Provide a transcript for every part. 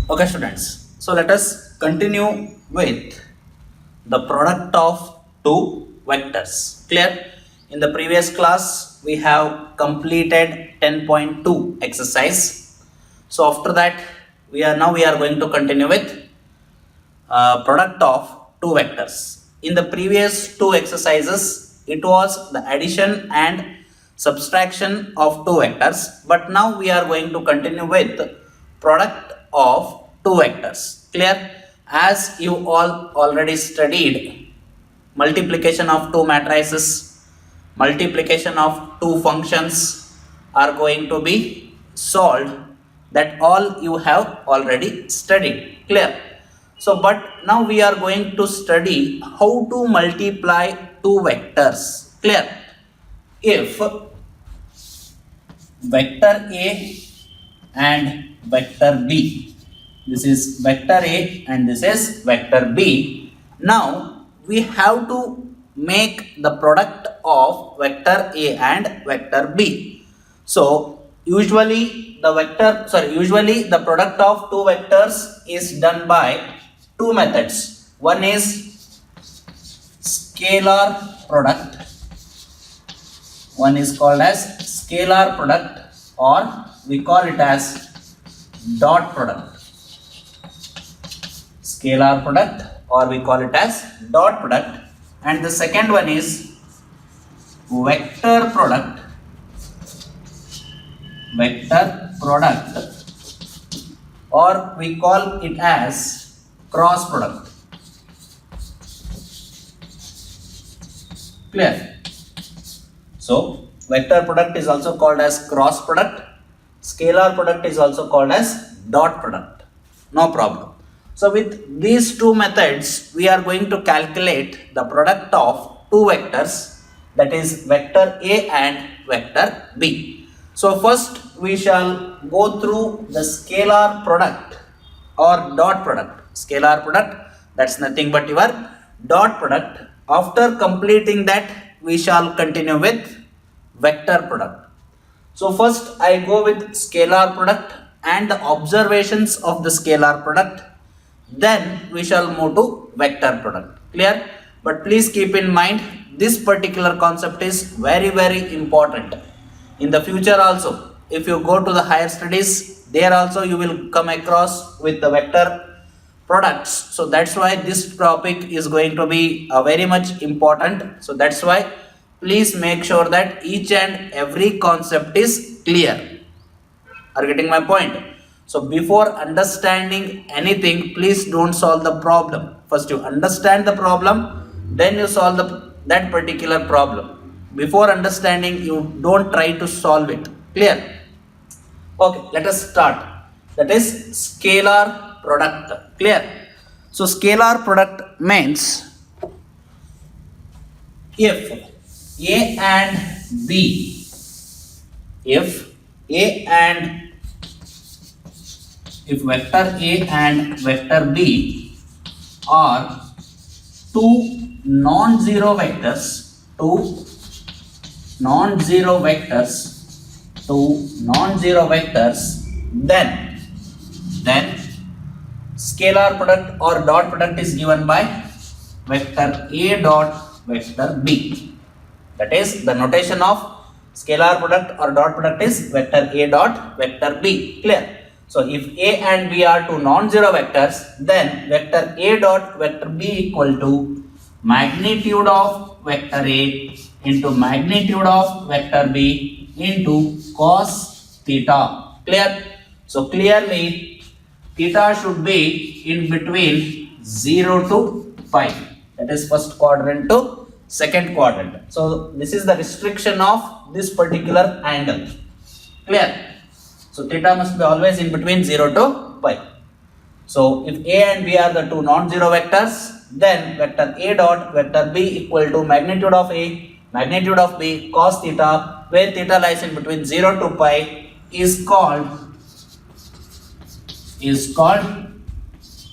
Okay, students. So let us continue with the product of two vectors. Clear? In the previous class, we have completed 10.2 exercise. So after that, we are going to continue with product of two vectors. In the previous two exercises, it was the addition and subtraction of two vectors, but now we are going to continue with product of two vectors. Clear? As you all already studied multiplication of two matrices, multiplication of two functions are going to be solved, that all you have already studied. Clear? So but now we are going to study how to multiply two vectors. Clear? If vector A and vector B, this is vector A and this is vector B, now we have to make the product of vector A and vector B. So usually the product of two vectors is done by two methods. One is scalar product, one is called as scalar product, or we call it as dot product. Scalar product, or we call it as dot product. And the second one is vector product, or we call it as cross product. Clear? So vector product is also called as cross product, scalar product is also called as dot product. No problem. So with these two methods, we are going to calculate the product of two vectors, that is vector A and vector B. So first we shall go through the scalar product or dot product. Scalar product, that's nothing but your dot product. After completing that, we shall continue with vector product. So first I go with scalar product and the observations of the scalar product. Then we shall move to vector product. Clear? But please keep in mind, this particular concept is very important. In the future also, if you go to the higher studies, there also you will come across with the vector products. So that's why this topic is going to be very much important. So that's why please make sure that each and every concept is clear. Are you getting my point? So before understanding anything, please don't solve the problem. First you understand the problem, then you solve that particular problem. Before understanding, you don't try to solve it. Clear? Okay, let us start. That is scalar product. Clear? So scalar product means if A and B, if vector A and vector B are two non-zero vectors, then scalar product or dot product is given by vector A dot vector B. That is, the notation of scalar product or dot product is vector A dot vector B. Clear? So if A and B are two non-zero vectors, then vector A dot vector B equal to magnitude of vector A into magnitude of vector B into cos theta. Clear? So clearly theta should be in between 0 to pi. That is first quadrant to second quadrant. So this is the restriction of this particular angle. Clear? So theta must be always in between 0 to pi. So if A and B are the two non-zero vectors, then vector A dot vector B equal to magnitude of A, magnitude of B, cos theta, where theta lies in between 0 to pi, is called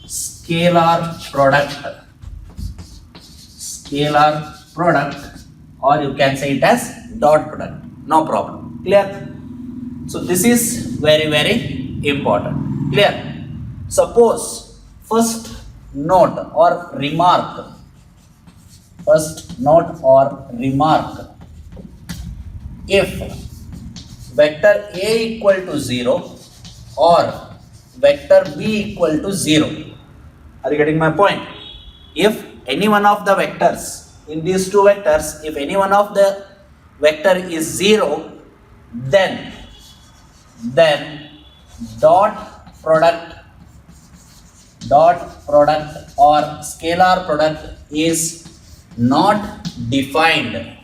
scalar product, or you can say it as dot product. No problem. Clear? So this is very important. Clear? Suppose first note or remark, if vector A equal to 0 or vector B equal to 0. Are you getting my point? If any one of the vectors in these two vectors, if any one of the vector is 0, then dot product or scalar product is not defined,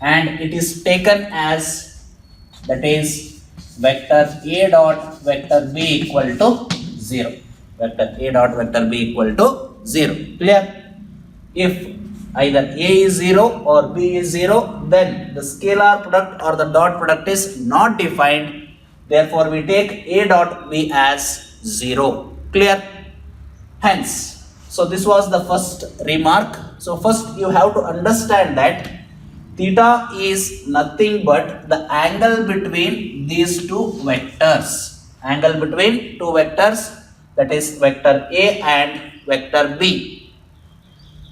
and it is taken as, that is, vector A dot vector B equal to 0. Vector A dot vector B equal to 0. Clear? If either A is 0 or B is 0, then the scalar product or the dot product is not defined. Therefore, we take A dot B as 0. Clear? Hence, so this was the first remark. So first you have to understand that theta is nothing but the angle between these two vectors. Angle between two vectors, that is vector A and vector B.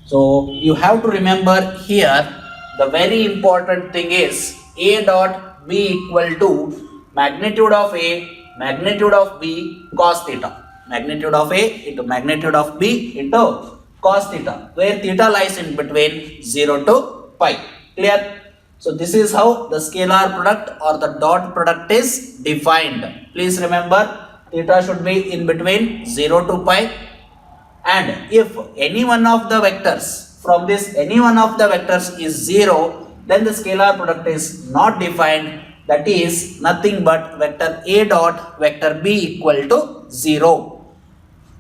So you have to remember here the very important thing is A dot B equal to magnitude of A, magnitude of B, cos theta. Magnitude of A into magnitude of B into cos theta, where theta lies in between 0 to pi. Clear? So this is how the scalar product or the dot product is defined. Please remember, theta should be in between 0 to pi, and if any one of the vectors from this, any one of the vectors is 0, then the scalar product is not defined, that is nothing but vector A dot vector B equal to 0.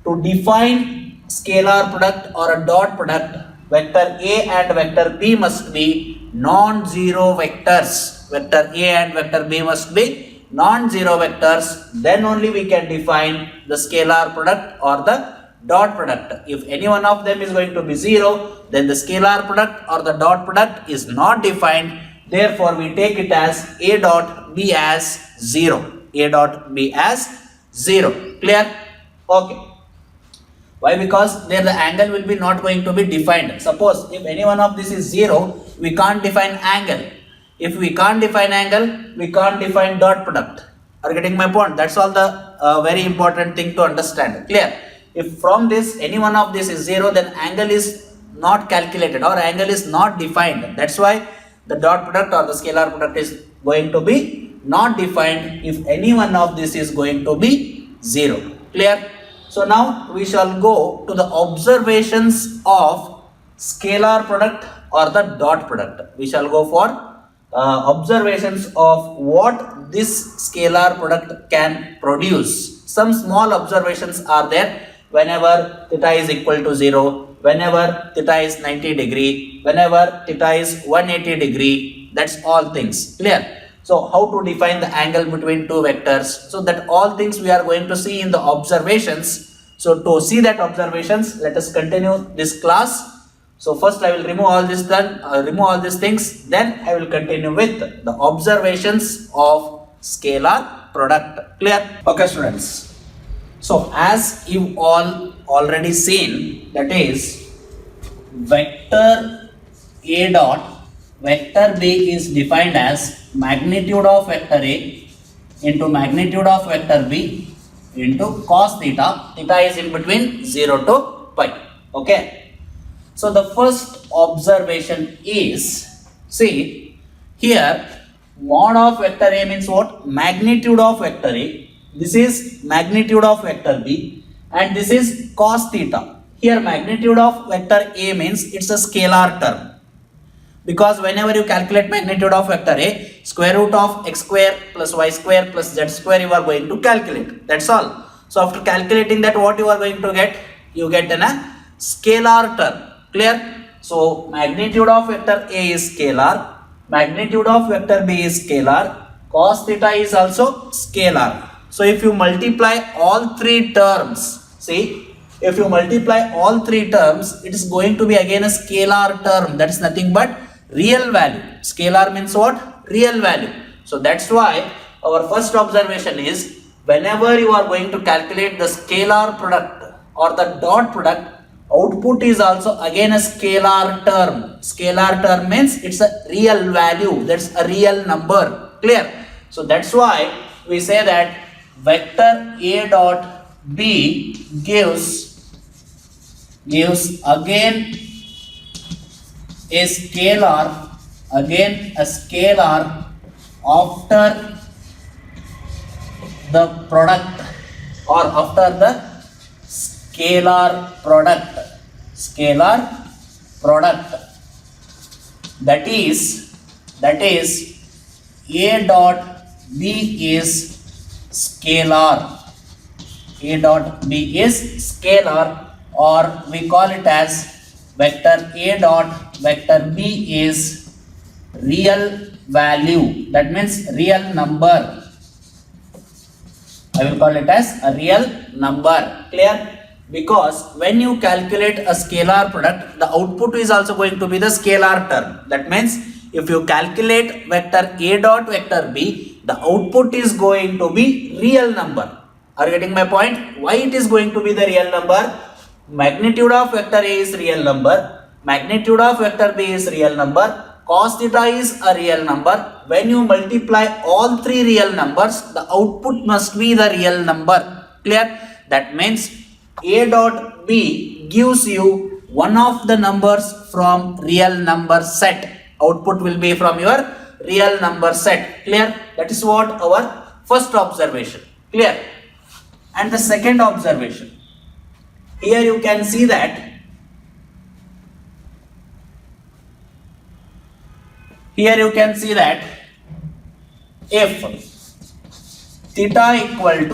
To define scalar product or a dot product, vector A and vector B must be non-zero vectors. Vector A and vector B must be non-zero vectors. Then only we can define the scalar product or the dot product. If any one of them is going to be 0, then the scalar product or the dot product is not defined. Therefore, we take it as A dot B as 0. A dot B as 0. Clear? Okay. Why? Because there the angle will be not going to be defined. Suppose if any one of this is 0, we can't define angle. If we can't define angle, we can't define dot product. Are you getting my point? That's all the very important thing to understand. Clear? If from this any one of this is 0, then angle is not calculated or angle is not defined. That's why the dot product or the scalar product is going to be not defined if any one of this is going to be 0. Clear? So now we shall go to the observations of scalar product or the dot product. We shall go for observations of what this scalar product can produce. Some small observations are there. Whenever theta is equal to 0, whenever theta is 90 degree, whenever theta is 180 degree, that's all things. Clear? So how to define the angle between two vectors? So that all things we are going to see in the observations. So to see that observations, let us continue this class. So first I will remove all this things, then I will continue with the observations of scalar product. Clear? Okay, students. So as you all already seen, that is vector A dot vector B is defined as magnitude of vector A into magnitude of vector B into cos theta. Theta is in between 0 to pi. Okay. So the first observation is, see here, mod of vector A means what? Magnitude of vector A. This is magnitude of vector B and this is cos theta. Here magnitude of vector A means it's a scalar term. Because whenever you calculate magnitude of vector A, square root of x square plus y square plus z square you are going to calculate. That's all. So after calculating that, what you are going to get? You get a scalar term. Clear? So magnitude of vector A is scalar, magnitude of vector B is scalar, cos theta is also scalar. So if you multiply all three terms, see, if you multiply all three terms, it is going to be again a scalar term. That is nothing but real value. Scalar means what? Real value. So that's why our first observation is whenever you are going to calculate the scalar product or the dot product, output is also again a scalar term. Scalar term means it's a real value, that's a real number. Clear? So that's why we say that vector A dot B gives again a scalar after the product or after the scalar product that is A dot B is scalar. A dot B is scalar, or we call it as vector A dot vector B is real value, that means real number. I will call it as a real number. Clear? Because when you calculate a scalar product, the output is also going to be the scalar term. That means if you calculate vector A dot vector B, the output is going to be real number. Are you getting my point? Why it is going to be the real number? Magnitude of vector A is real number, magnitude of vector B is real number, cos theta is a real number. When you multiply all three real numbers, the output must be the real number. Clear? That means A dot B gives you one of the numbers from real number set. Output will be from your real number set. Clear? That is what our first observation. Clear? And the second observation. Here you can see that if theta equal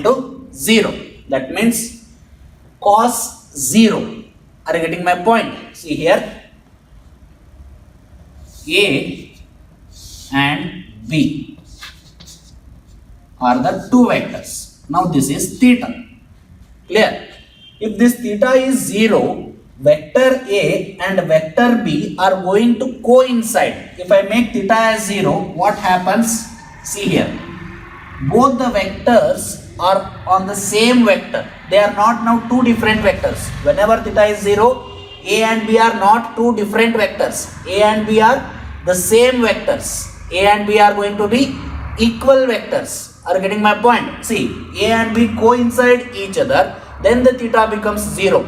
to 0, that means cos 0. Are you getting my point? See here, A and B are the two vectors. Now this is theta. Clear? If this theta is 0, vector A and vector B are going to coincide. If I make theta as 0, what happens? See here. Both the vectors are on the same vector. They are not now two different vectors. Whenever theta is 0, A and B are not two different vectors. A and B are the same vectors. A and B are going to be equal vectors. Are you getting my point? See, A and B coincide each other, then the theta becomes 0.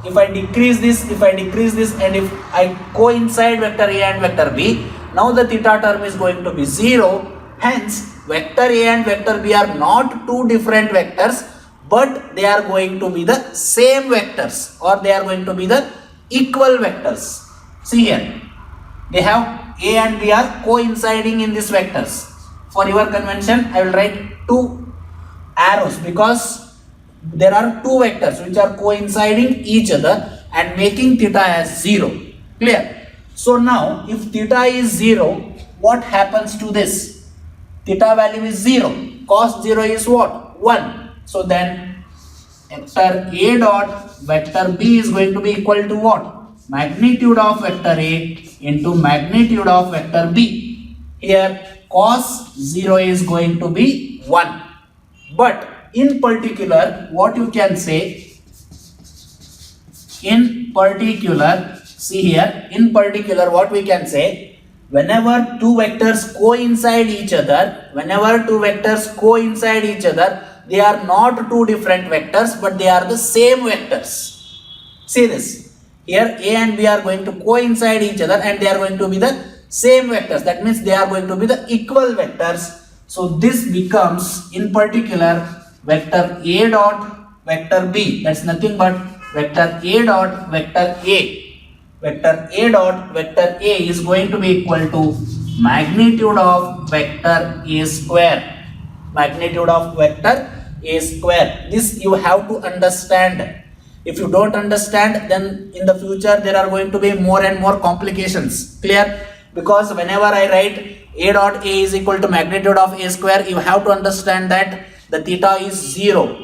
If I decrease this, and if I coincide vector A and vector B, now the theta term is going to be 0. Hence, vector A and vector B are not two different vectors, but they are going to be the same vectors, or they are going to be the equal vectors. See here, they have A and B are coinciding in these vectors. For your convention, I will write two arrows because there are two vectors which are coinciding each other and making theta as 0. Clear? So now, if theta is 0, what happens to this? Theta value is 0. Cos 0 is what? 1. So then, vector A dot vector B is going to be equal to what? Magnitude of vector A into magnitude of vector B. Here, cos 0 is going to be 1. But in particular, what you can say, see here, in particular what we can say, whenever two vectors coincide each other, they are not two different vectors, but they are the same vectors. See this, here A and B are going to coincide each other and they are going to be the same vectors. That means they are going to be the equal vectors. So this becomes, in particular, vector A dot vector B. That's nothing but vector A dot vector A. Vector A dot vector A is going to be equal to magnitude of vector A square. Magnitude of vector A square. This you have to understand. If you don't understand, then in the future there are going to be more and more complications. Clear? Because whenever I write A dot A is equal to magnitude of A square, you have to understand that the theta is 0.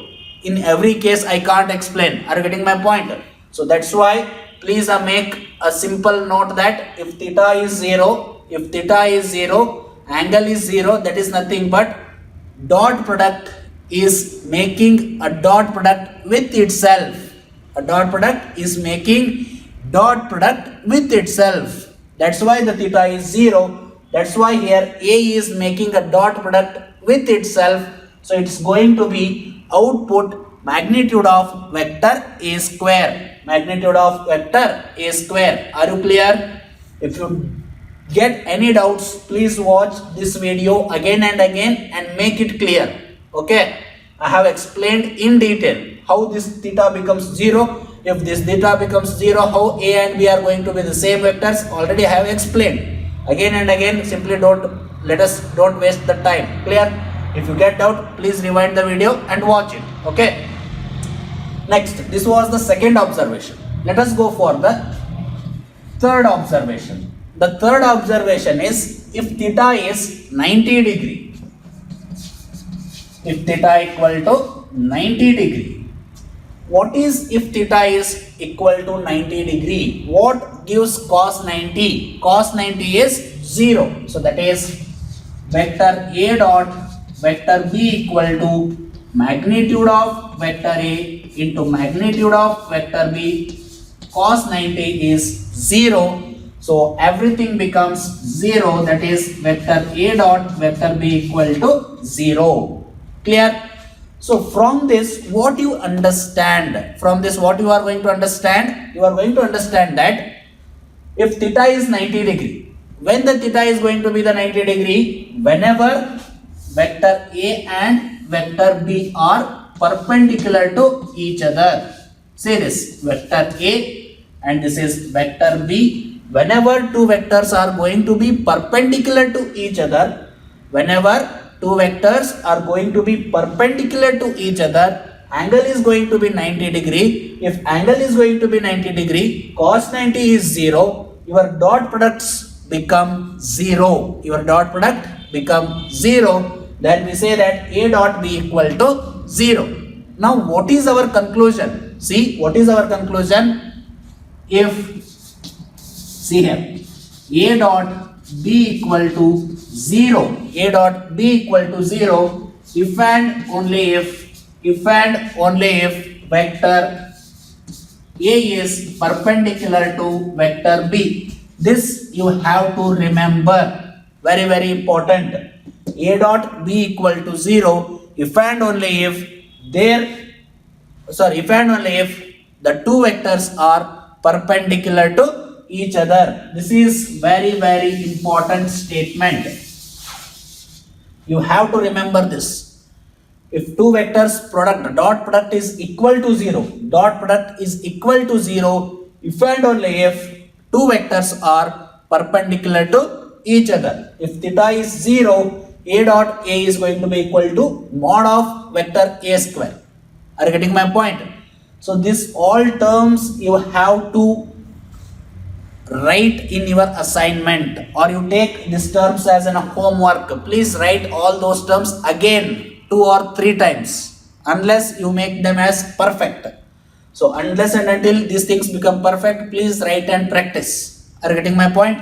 In every case, I can't explain. Are you getting my point? So that's why please make a simple note that if theta is 0 angle is 0, that is nothing but dot product is making a dot product with itself. A dot product is making dot product with itself. That's why the theta is 0. That's why here A is making a dot product with itself. So it's going to be output magnitude of vector A square. Magnitude of vector A square. Are you clear? If you get any doubts, please watch this video again and again and make it clear. Okay, I have explained in detail how this theta becomes 0. If this theta becomes 0, how A and B are going to be the same vectors. Already I have explained again and again. Simply don't waste the time. Clear? If you get doubt, please rewind the video and watch it. Okay. Next, this was the second observation. Let us go for the third observation. The third observation is if theta is 90 degree. If theta equal to 90 degree. What is if theta is equal to 90 degree? What gives cos 90? Cos 90 is 0. So that is vector A dot vector B equal to magnitude of vector A into magnitude of vector B. Cos 90 is 0. So everything becomes 0. That is vector A dot vector B equal to 0. Clear? So from this, what you understand? From this, what you are going to understand? You are going to understand that if theta is 90 degree, when the theta is going to be the 90 degree, whenever vector A and vector B are perpendicular to each other. Say this, vector A and this is vector B. Whenever two vectors are going to be perpendicular to each other, whenever two vectors are going to be perpendicular to each other, angle is going to be 90 degree. If angle is going to be 90 degree, cos 90 is 0, your dot products become 0. Your dot product become 0. Then we say that A dot B equal to 0. Now what is our conclusion? See, what is our conclusion? If, see here, A dot B equal to 0, A dot B equal to 0, if and only if vector A is perpendicular to vector B. This you have to remember, very very important. A dot B equal to 0 if and only if the two vectors are perpendicular to each other. This is very very important statement. You have to remember this. If two vectors product, dot product is equal to 0, dot product is equal to 0 if and only if two vectors are perpendicular to each other. If theta is 0, A dot A is going to be equal to mod of vector A square. Are you getting my point? So this all terms you have to write in your assignment, or you take these terms as an homework. Please write all those terms again 2 or 3 times unless you make them as perfect. So unless and until these things become perfect, please write and practice. Are you getting my point?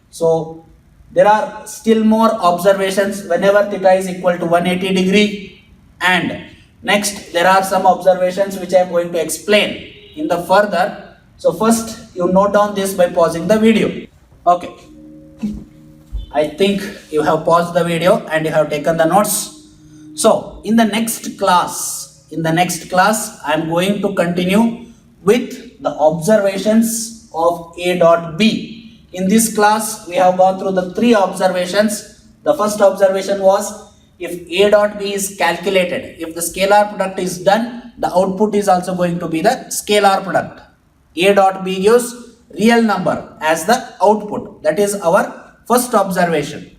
So there are still more observations whenever theta is equal to 180 degree, and next there are some observations which I am going to explain in the further. So first you note down this by pausing the video. Okay, I think you have paused the video and you have taken the notes. So in the next class I am going to continue with the observations of A dot B. In this class we have gone through the 3 observations. The first observation was if A dot B is calculated, if the scalar product is done, the output is also going to be the scalar product. A dot B gives real number as the output. That is our first observation.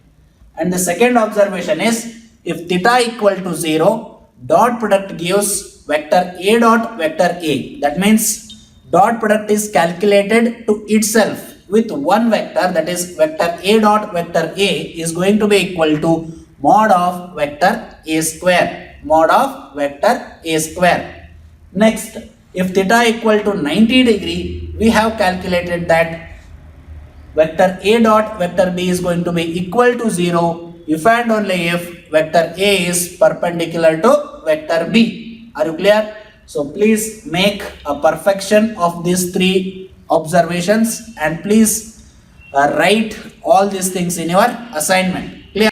And the second observation is if theta equal to 0, dot product gives vector A dot vector A. That means dot product is calculated to itself with one vector, that is vector A dot vector A is going to be equal to mod of vector A square. Mod of vector A square. Next, if theta equal to 90 degree, we have calculated that vector A dot vector B is going to be equal to 0 if and only if vector A is perpendicular to vector B. Are you clear? So please make a perfection of these three observations and please write all these things in your assignment.